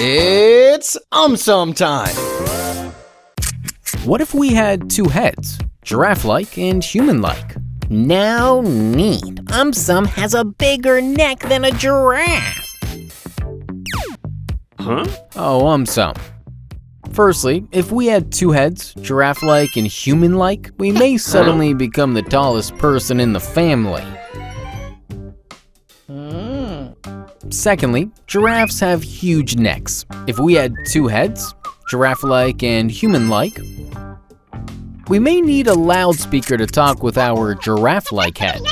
It's AumSum time! What if we had two heads, giraffe-like and human-like? No need. AumSum has a bigger neck than a giraffe. Oh, AumSum. Firstly, if we had two heads, giraffe-like and human-like, we may suddenly become the tallest person in the family. Secondly, giraffes have huge necks. If we had two heads, giraffe-like and human-like, we may need a loudspeaker to talk with our giraffe-like head.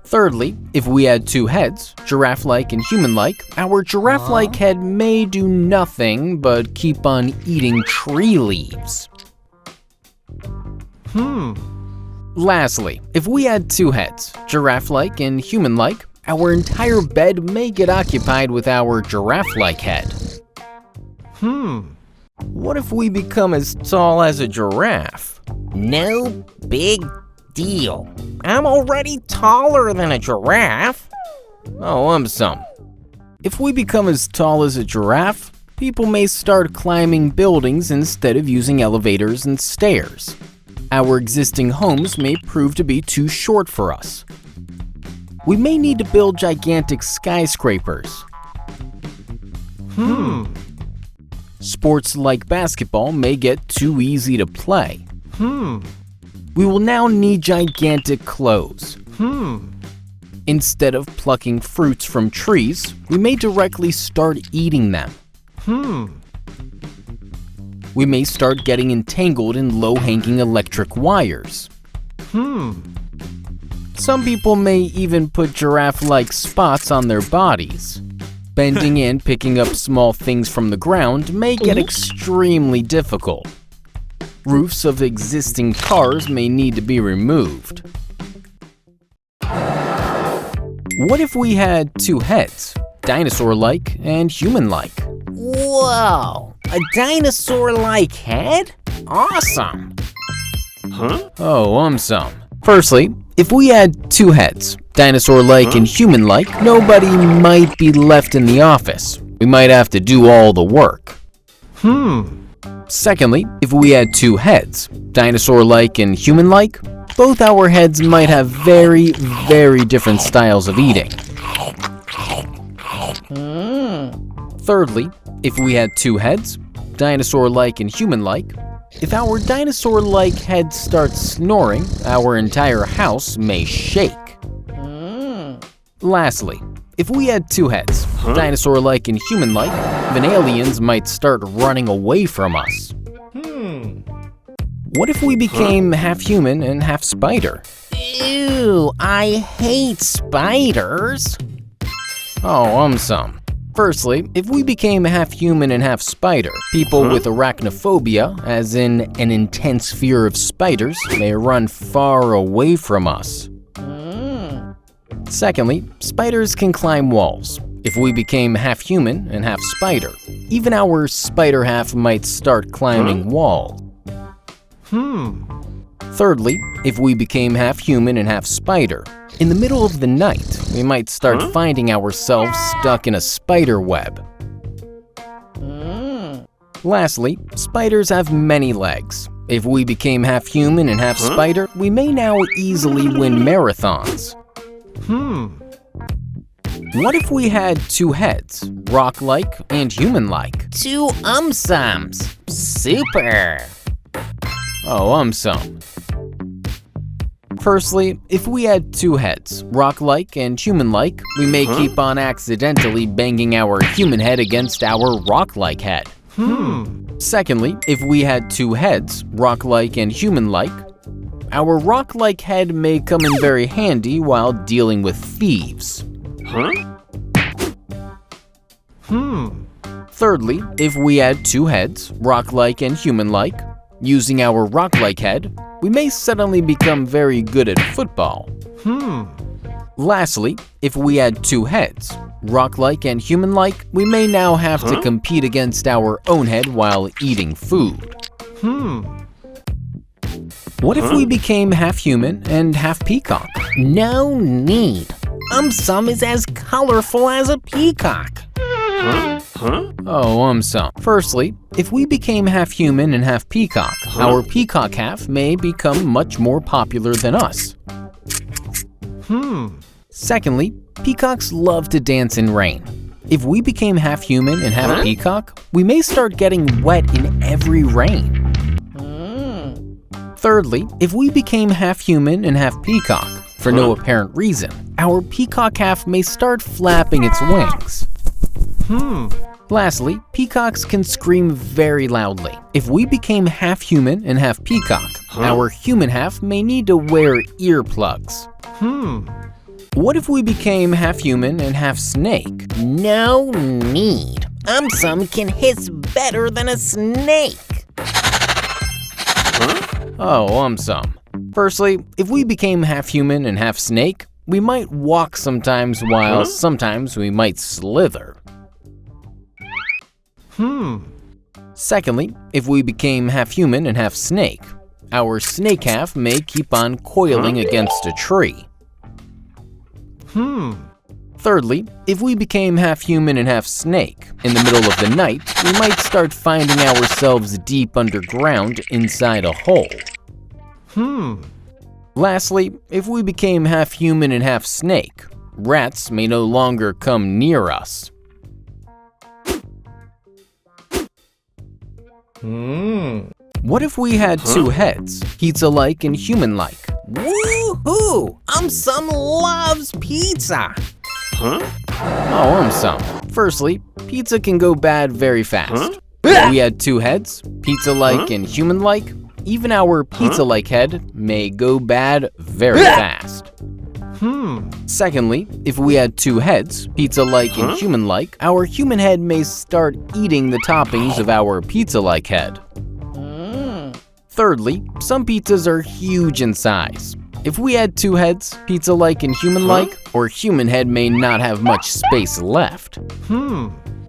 Thirdly, if we had two heads, giraffe-like and human-like, our giraffe-like head may do nothing but keep on eating tree leaves. Lastly, if we had two heads, giraffe-like and human-like, our entire bed may get occupied with our giraffe-like head. What if we become as tall as a giraffe? No big deal. I'm already taller than a giraffe. Oh, AumSum. If we become as tall as a giraffe, people may start climbing buildings instead of using elevators and stairs. Our existing homes may prove to be too short for us. We may need to build gigantic skyscrapers. Sports like basketball may get too easy to play. We will now need gigantic clothes. Instead of plucking fruits from trees, we may directly start eating them. We may start getting entangled in low-hanging electric wires. Some people may even put giraffe-like spots on their bodies. Bending and picking up small things from the ground may get extremely difficult. Roofs of existing cars may need to be removed. What if we had two heads, dinosaur-like and human-like? Whoa! A dinosaur-like head? Awesome! Oh, AumSum. Firstly, if we had two heads, dinosaur-like and human-like, nobody might be left in the office. We might have to do all the work. Secondly, if we had two heads, dinosaur-like and human-like, both our heads might have very, very different styles of eating. Thirdly, if we had two heads, dinosaur-like and human-like, if our dinosaur-like head starts snoring, our entire house may shake. Lastly, if we had two heads, dinosaur-like and human-like, then aliens might start running away from us. What if we became half human and half spider? Ew, I hate spiders. Oh, AumSum. Firstly, if we became half human and half spider, people with arachnophobia, as in an intense fear of spiders, may run far away from us. Secondly, spiders can climb walls. If we became half human and half spider, even our spider half might start climbing walls. Thirdly, if we became half human and half spider, in the middle of the night, we might start finding ourselves stuck in a spider web. Lastly, spiders have many legs. If we became half human and half spider, we may now easily win marathons. What if we had two heads, rock-like and human-like? Two AumSums. Super. Oh, AumSum. Firstly, if we had two heads, rock-like and human-like, we may keep on accidentally banging our human head against our rock-like head. Secondly, if we had two heads, rock-like and human-like, our rock-like head may come in very handy while dealing with thieves. Thirdly, if we had two heads, rock-like and human-like, using our rock-like head, we may suddenly become very good at football. Lastly, if we had two heads, rock-like and human-like, we may now have to compete against our own head while eating food. What if we became half human and half peacock? No need. AumSum is as colorful as a peacock. AumSum. Firstly, if we became half human and half peacock, our peacock half may become much more popular than us. Secondly, peacocks love to dance in rain. If we became half human and half peacock, we may start getting wet in every rain. Thirdly, if we became half human and half peacock, for no apparent reason, our peacock half may start flapping its wings. Lastly, peacocks can scream very loudly. If we became half human and half peacock, our human half may need to wear earplugs. What if we became half human and half snake? No need. AumSum can hiss better than a snake. AumSum. Firstly, if we became half human and half snake, we might walk sometimes while sometimes we might slither. Secondly, if we became half human and half snake, our snake half may keep on coiling against a tree. Thirdly, if we became half human and half snake, in the middle of the night, we might start finding ourselves deep underground inside a hole. Lastly, if we became half human and half snake, rats may no longer come near us. What if we had two heads, Pizzalike and Humanlike? Woohoo! AumSum loves pizza. AumSum. Firstly, pizza can go bad very fast. If we had two heads, Pizzalike and Humanlike, even our Pizzalike head may go bad very fast. Secondly, if we had two heads, Pizzalike and Humanlike, our human head may start eating the toppings of our Pizzalike head. Thirdly, some pizzas are huge in size. If we had two heads, Pizzalike and Humanlike, our human head may not have much space left.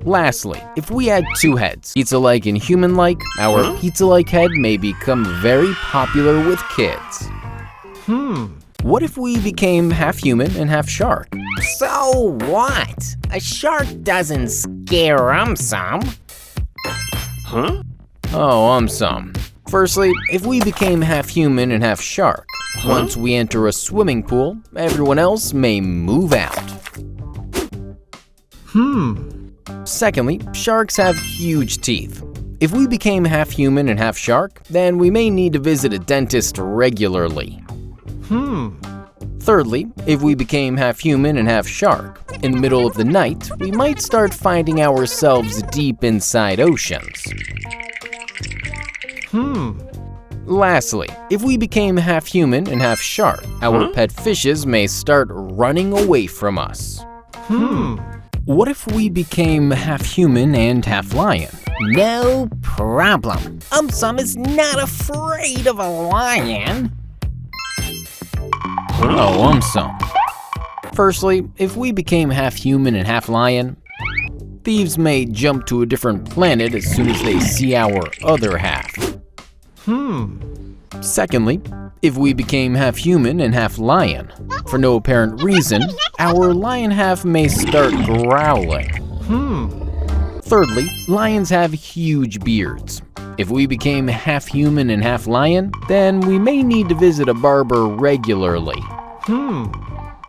Lastly, if we had two heads, Pizzalike and Humanlike, our Pizzalike head may become very popular with kids. What if we became half human and half shark? So what? A shark doesn't scare AumSum. AumSum. Firstly, if we became half human and half shark, once we enter a swimming pool, everyone else may move out. Secondly, sharks have huge teeth. If we became half human and half shark, then we may need to visit a dentist regularly. Thirdly, if we became half human and half shark, in the middle of the night, we might start finding ourselves deep inside oceans. Lastly, if we became half human and half shark, our pet fishes may start running away from us. What if we became half human and half lion? No problem. AumSum is not afraid of a lion. AumSum. Firstly, if we became half human and half lion, thieves may jump to a different planet as soon as they see our other half. Secondly, if we became half human and half lion, for no apparent reason, our lion half may start growling. Thirdly, lions have huge beards. If we became half human and half lion, then we may need to visit a barber regularly.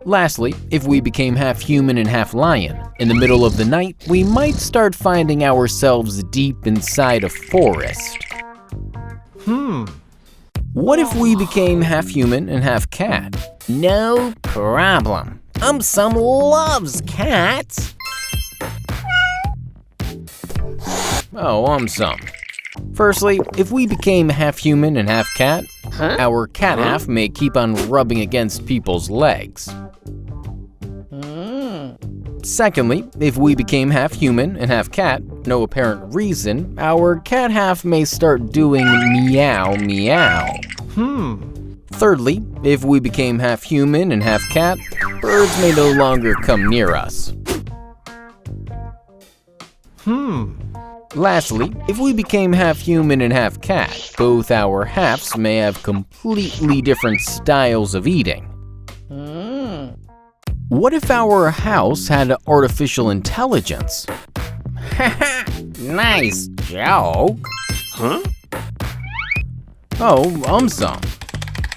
Lastly, if we became half human and half lion, in the middle of the night, we might start finding ourselves deep inside a forest. What if we became half human and half cat? No problem. AumSum loves cats. AumSum. Firstly, if we became half human and half cat, our cat half may keep on rubbing against people's legs. Secondly, if we became half human and half cat, no apparent reason, our cat half may start doing meow meow. Thirdly, if we became half human and half cat, birds may no longer come near us. Lastly, if we became half human and half cat, both our halves may have completely different styles of eating. What if our house had artificial intelligence? Nice joke. Oh, AumSum.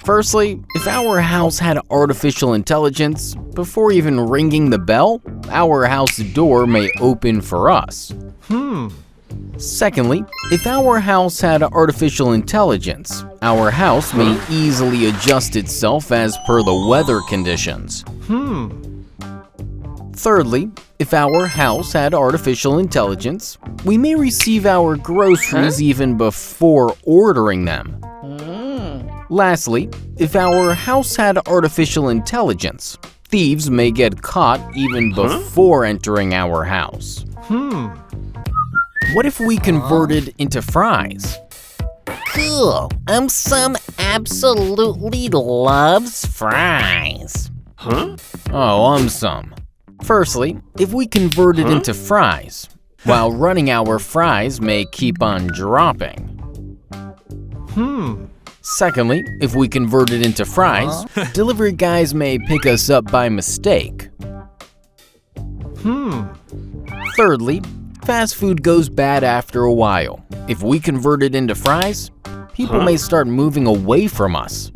Firstly, if our house had artificial intelligence, before even ringing the bell, our house door may open for us. Secondly, if our house had artificial intelligence, our house may easily adjust itself as per the weather conditions. Thirdly, if our house had artificial intelligence, we may receive our groceries even before ordering them. Lastly, if our house had artificial intelligence, thieves may get caught even before entering our house. What if we converted into fries? Cool. AumSum absolutely loves fries. Oh, AumSum. Firstly, if we converted into fries, while running our fries may keep on dropping. Secondly, if we converted into fries, delivery guys may pick us up by mistake. Thirdly, fast food goes bad after a while. If we converted into fries, people may start moving away from us.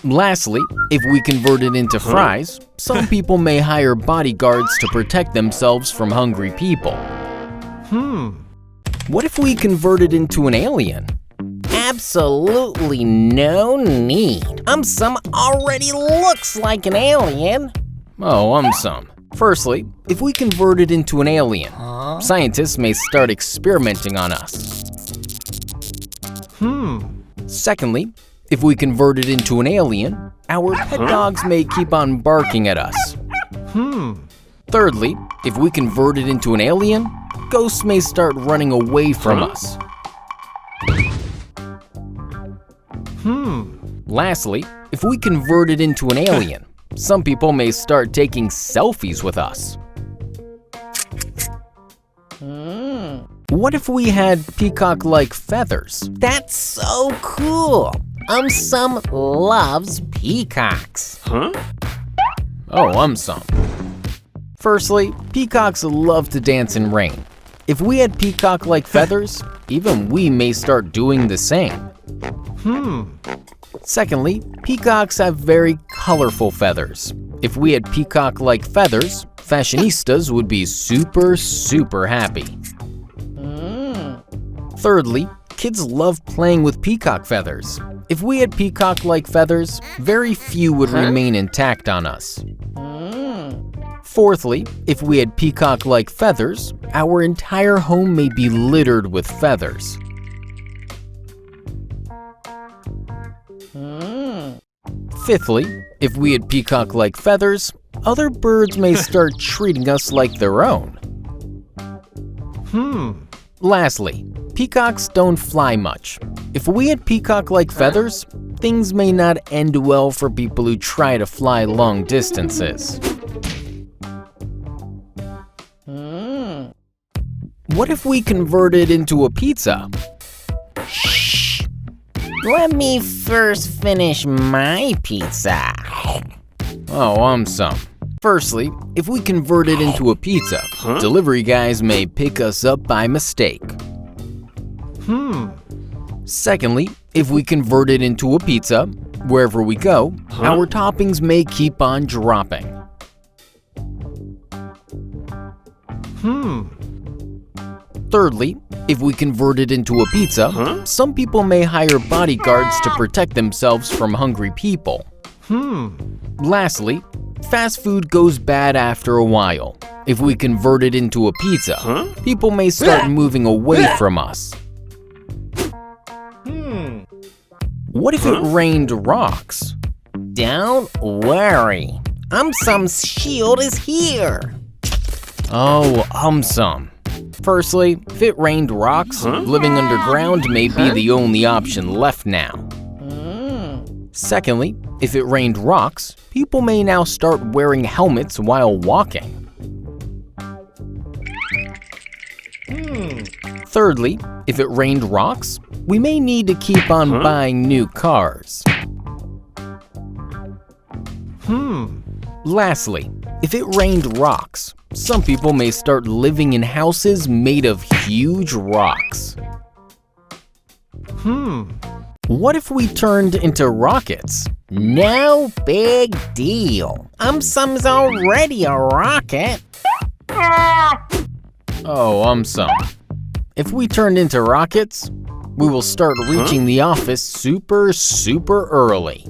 Lastly, if we converted into fries, some people may hire bodyguards to protect themselves from hungry people. What if we converted into an alien? Absolutely no need. AumSum already looks like an alien. Oh, AumSum. Firstly, if we converted into an alien, scientists may start experimenting on us. Secondly, if we converted into an alien, our pet dogs may keep on barking at us. Thirdly, if we converted into an alien, ghosts may start running away from us. Lastly, if we converted into an alien, some people may start taking selfies with us. What if we had peacock-like feathers? That's so cool. AumSum loves peacocks. Oh, AumSum. Firstly, peacocks love to dance in rain. If we had peacock-like feathers, even we may start doing the same. Secondly, peacocks have very colorful feathers. If we had peacock-like feathers, fashionistas would be super happy. Thirdly, kids love playing with peacock feathers. If we had peacock-like feathers, very few would remain intact on us. Fourthly, if we had peacock-like feathers, our entire home may be littered with feathers. Fifthly, if we had peacock-like feathers, other birds may start treating us like their own. Lastly, peacocks don't fly much. If we had peacock-like feathers, things may not end well for people who try to fly long distances. What if we converted into a pizza? Shh. Let me first finish my pizza. Oh, AumSum. Firstly, if we converted into a pizza, delivery guys may pick us up by mistake. Secondly, if we converted into a pizza, wherever we go, our toppings may keep on dropping. Thirdly, if we converted into a pizza, some people may hire bodyguards to protect themselves from hungry people. Lastly, fast food goes bad after a while. If we converted into a pizza, people may start moving away from us. What if it rained rocks? Don't worry. AumSum's shield is here. Oh, AumSum. Firstly, if it rained rocks, living underground may be the only option left now. Secondly, if it rained rocks, people may now start wearing helmets while walking. Thirdly, if it rained rocks, we may need to keep on buying new cars. Lastly, if it rained rocks, Some people may start living in houses made of huge rocks. What if we turned into rockets? No big deal. AumSum's already a rocket. Oh, AumSum. If we turned into rockets, we will start reaching the office super early.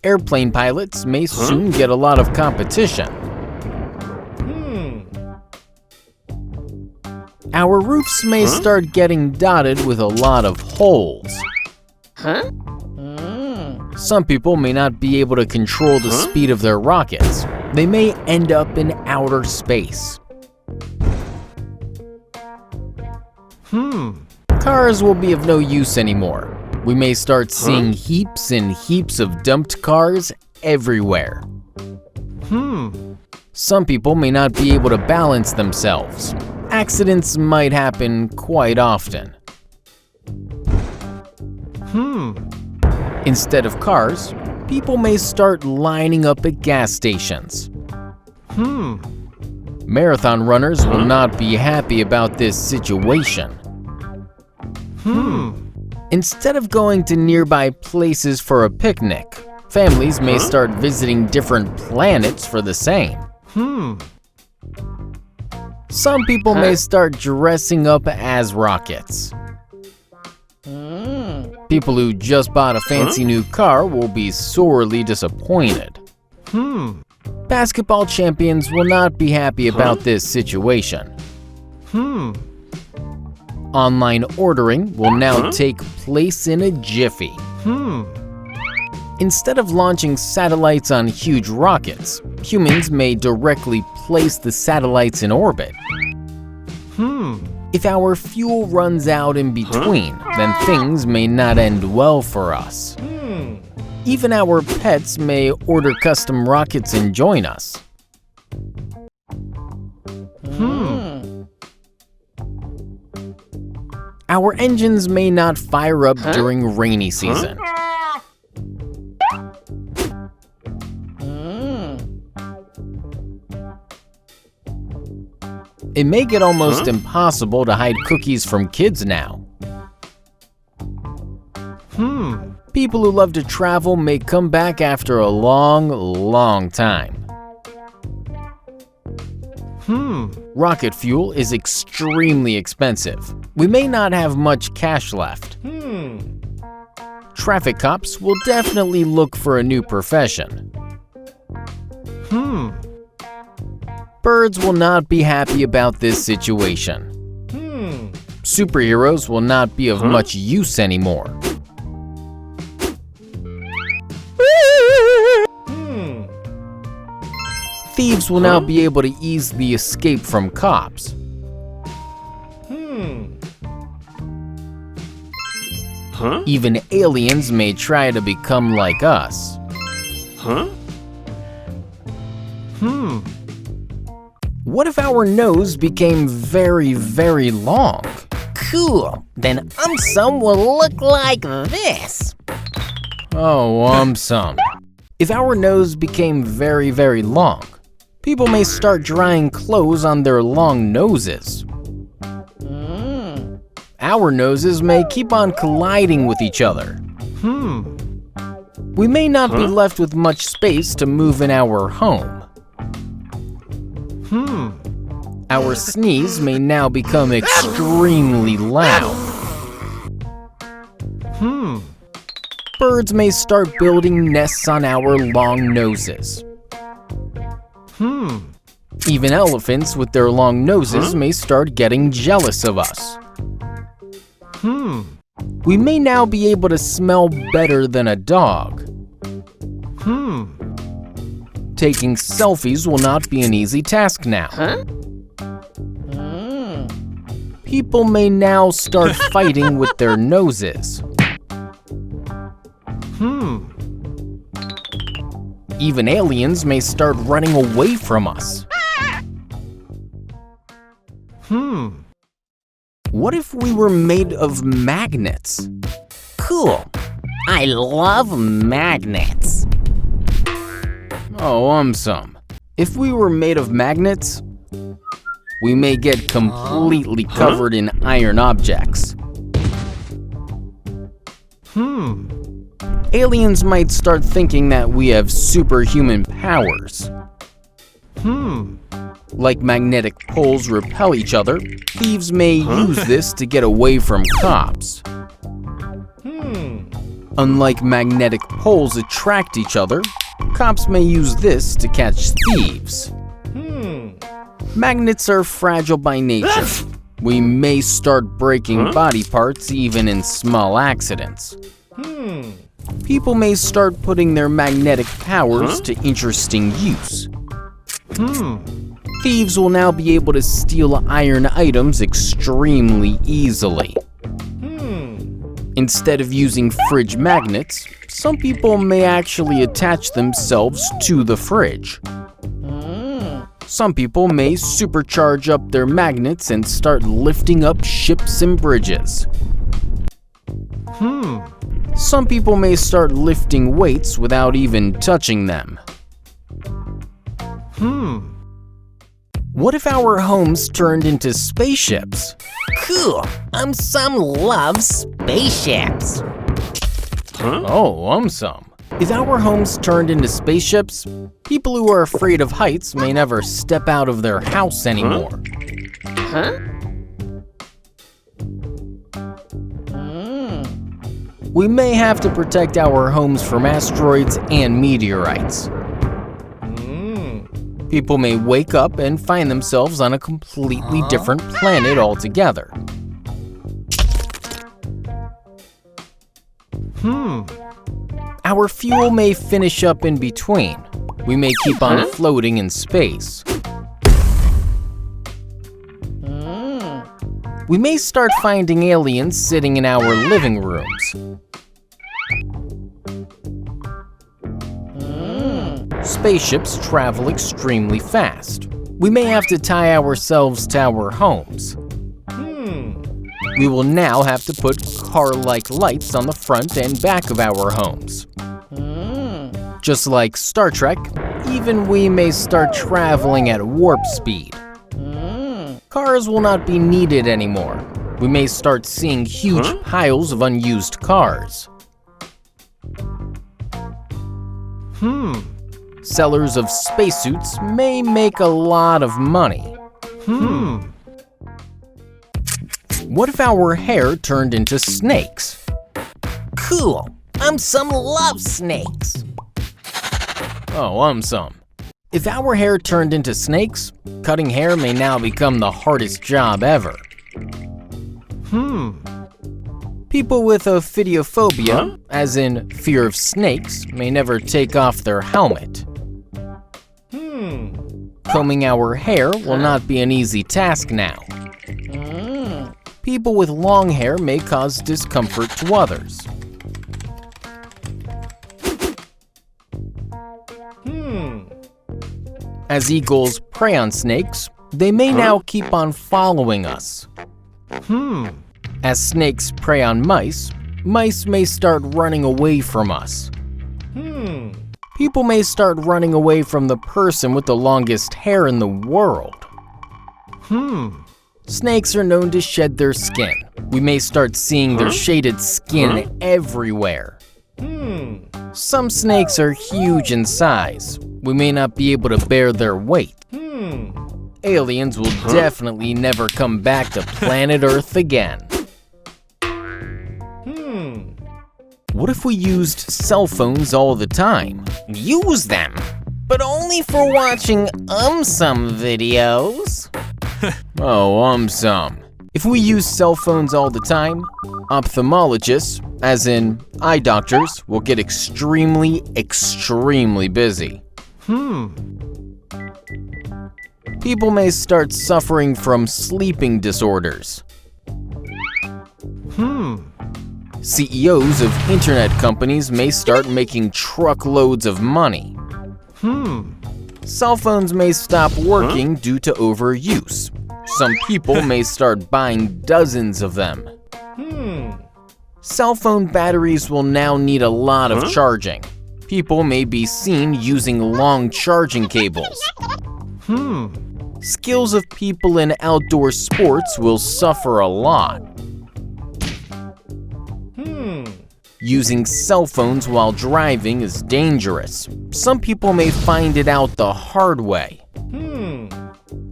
Airplane pilots may soon get a lot of competition. Our roofs may start getting dotted with a lot of holes. Some people may not be able to control the speed of their rockets. They may end up in outer space. Cars will be of no use anymore. We may start seeing heaps and heaps of dumped cars everywhere. Some people may not be able to balance themselves. Accidents might happen quite often. Instead of cars, people may start lining up at gas stations. Marathon runners will not be happy about this situation. Instead of going to nearby places for a picnic, families may start visiting different planets for the same. Some people may start dressing up as rockets. People who just bought a fancy new car will be sorely disappointed. Basketball champions will not be happy about this situation. Online ordering will now take place in a jiffy. Instead of launching satellites on huge rockets, humans may directly place the satellites in orbit. If our fuel runs out in between, then things may not end well for us. Even our pets may order custom rockets and join us. Our engines may not fire up during rainy season. It may get almost impossible to hide cookies from kids now. People who love to travel may come back after a long time. Rocket fuel is extremely expensive. We may not have much cash left. Traffic cops will definitely look for a new profession. Birds will not be happy about this situation. Superheroes will not be of much use anymore. Thieves will now be able to easily escape from cops. Even aliens may try to become like us. What if our nose became very long? Cool. Then AumSum will look like this. Oh, AumSum. If our nose became very long, people may start drying clothes on their long noses. Our noses may keep on colliding with each other. We may not be left with much space to move in our home. Our sneeze may now become extremely loud. Birds may start building nests on our long noses. Even elephants with their long noses may start getting jealous of us. We may now be able to smell better than a dog. Taking selfies will not be an easy task now. People may now start fighting with their noses. Even aliens may start running away from us. What if we were made of magnets? Cool. I love magnets. Oh, AumSum. If we were made of magnets, we may get completely covered in iron objects. Aliens might start thinking that we have superhuman powers. Like magnetic poles repel each other, thieves may use this to get away from cops. Unlike magnetic poles attract each other, cops may use this to catch thieves. Magnets are fragile by nature. We may start breaking body parts even in small accidents. People may start putting their magnetic powers to interesting use. Thieves will now be able to steal iron items extremely easily. Instead of using fridge magnets, some people may actually attach themselves to the fridge. Some people may supercharge up their magnets and start lifting up ships and bridges. Some people may start lifting weights without even touching them. What if our homes turned into spaceships? Cool. AumSum loves spaceships. Oh, AumSum. If our homes turned into spaceships, people who are afraid of heights may never step out of their house anymore. We may have to protect our homes from asteroids and meteorites. People may wake up and find themselves on a completely different planet altogether. Our fuel may finish up in between. We may keep on floating in space. We may start finding aliens sitting in our living rooms. Spaceships travel extremely fast. We may have to tie ourselves to our homes. We will now have to put car-like lights on the front and back of our homes. Just like Star Trek, even we may start traveling at warp speed. Cars will not be needed anymore. We may start seeing huge piles of unused cars. Sellers of spacesuits may make a lot of money. What if our hair turned into snakes? Cool. AumSum loves snakes. Oh, AumSum. If our hair turned into snakes, cutting hair may now become the hardest job ever. People with ophidiophobia, as in fear of snakes, may never take off their helmet. Combing our hair will not be an easy task now. People with long hair may cause discomfort to others. As eagles prey on snakes, they may now keep on following us. As snakes prey on mice, mice may start running away from us. People may start running away from the person with the longest hair in the world. Snakes are known to shed their skin. We may start seeing their shaded skin everywhere. Some snakes are huge in size. We may not be able to bear their weight. Aliens will definitely never come back to planet Earth again. What if we used cell phones all the time? Use them, but only for watching AumSum videos. Oh, AumSum. If we use cell phones all the time, ophthalmologists, as in eye doctors, will get extremely busy. People may start suffering from sleeping disorders. CEOs of internet companies may start making truckloads of money. Cell phones may stop working due to overuse. Some people may start buying dozens of them. Cell phone batteries will now need a lot of charging. People may be seen using long charging cables. Skills of people in outdoor sports will suffer a lot. Using cell phones while driving is dangerous. Some people may find it out the hard way.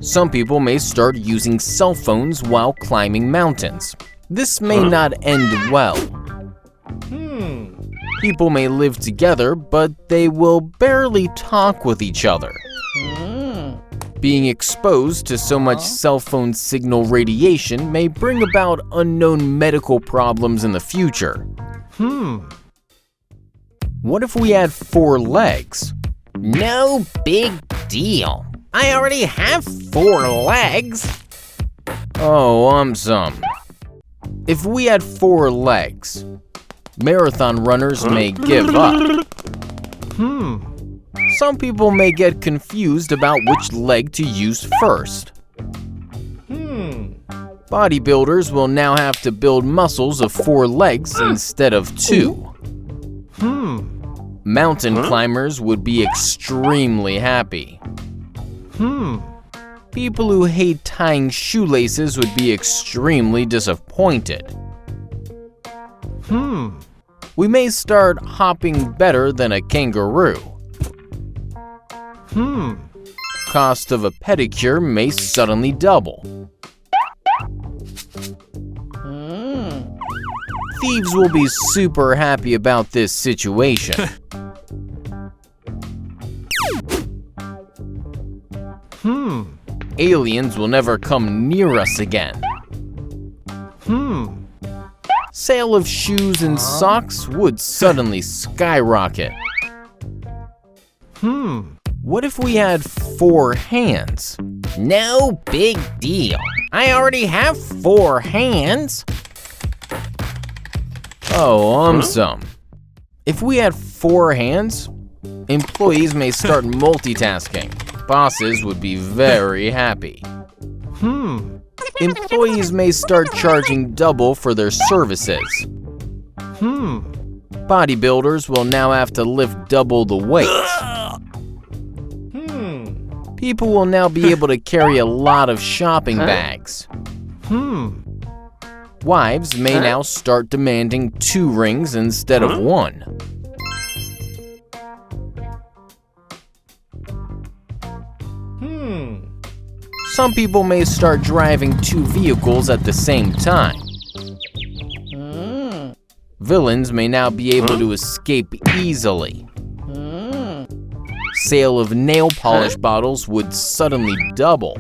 Some people may start using cell phones while climbing mountains. This may not end well. People may live together, but they will barely talk with each other. Being exposed to so much cell phone signal radiation may bring about unknown medical problems in the future. What if we had 4 legs? No big deal. I already have 4 legs. Oh, AumSum. If we had 4 legs, marathon runners may give up. Some people may get confused about which leg to use first. Bodybuilders will now have to build muscles of 4 legs instead of 2. Mountain climbers would be extremely happy. People who hate tying shoelaces would be extremely disappointed. We may start hopping better than a kangaroo. Cost of a pedicure may suddenly double. Thieves will be super happy about this situation. Aliens will never come near us again. Sale of shoes and socks would suddenly skyrocket. What if we had 4 hands? No big deal. I already have 4 hands. Oh, AumSum. If we had 4 hands, employees may start multitasking. Bosses would be very happy. Employees may start charging double for their services. Bodybuilders will now have to lift double the weight. People will now be able to carry a lot of shopping bags. Wives may now start demanding 2 rings instead of 1. Some people may start driving 2 vehicles at the same time. Villains may now be able to escape easily. Sale of nail polish bottles would suddenly double.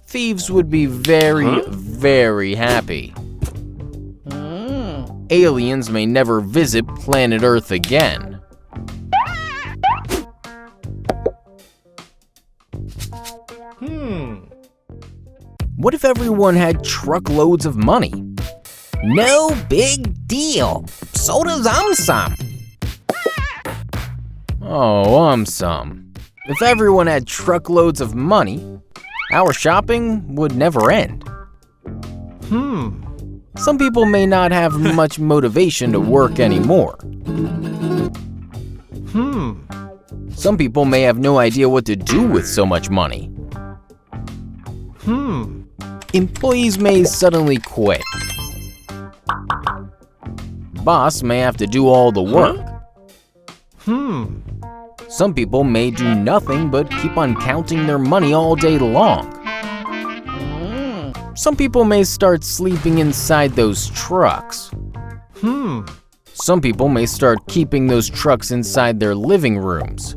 Thieves would be very happy. Aliens may never visit planet Earth again. What if everyone had truckloads of money? No big deal. So does AumSum. Oh, AumSum. If everyone had truckloads of money, our shopping would never end. Some people may not have much motivation to work anymore. Some people may have no idea what to do with so much money. Employees may suddenly quit. Boss may have to do all the work. Some people may do nothing but keep on counting their money all day long. Some people may start sleeping inside those trucks. Some people may start keeping those trucks inside their living rooms.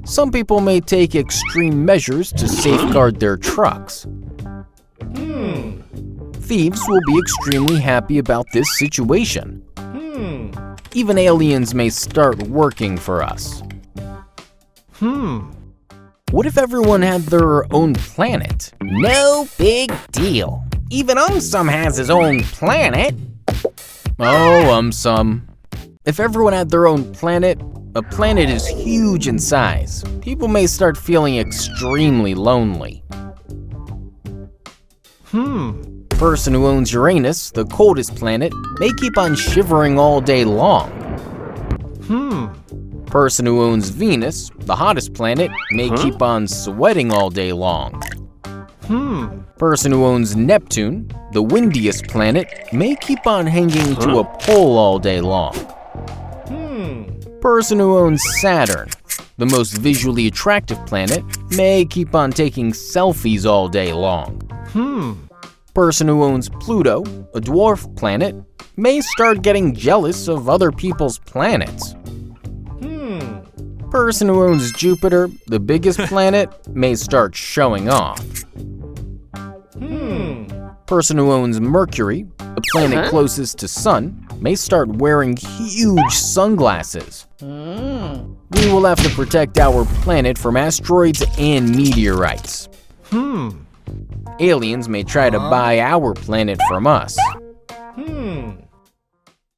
Some people may take extreme measures to safeguard their trucks. Thieves will be extremely happy about this situation. Even aliens may start working for us. What if everyone had their own planet? No big deal. Even AumSum has his own planet. Oh, AumSum. If everyone had their own planet, a planet is huge in size. People may start feeling extremely lonely. Person who owns Uranus, the coldest planet, may keep on shivering all day long. Person who owns Venus, the hottest planet, may keep on sweating all day long. Person who owns Neptune, the windiest planet, may keep on hanging to a pole all day long. Person who owns Saturn, the most visually attractive planet, may keep on taking selfies all day long. Person who owns Pluto, a dwarf planet, may start getting jealous of other people's planets. Person who owns Jupiter, the biggest planet, may start showing off. Person who owns Mercury, the planet closest to Sun, may start wearing huge sunglasses. We will have to protect our planet from asteroids and meteorites. Aliens may try to buy our planet from us.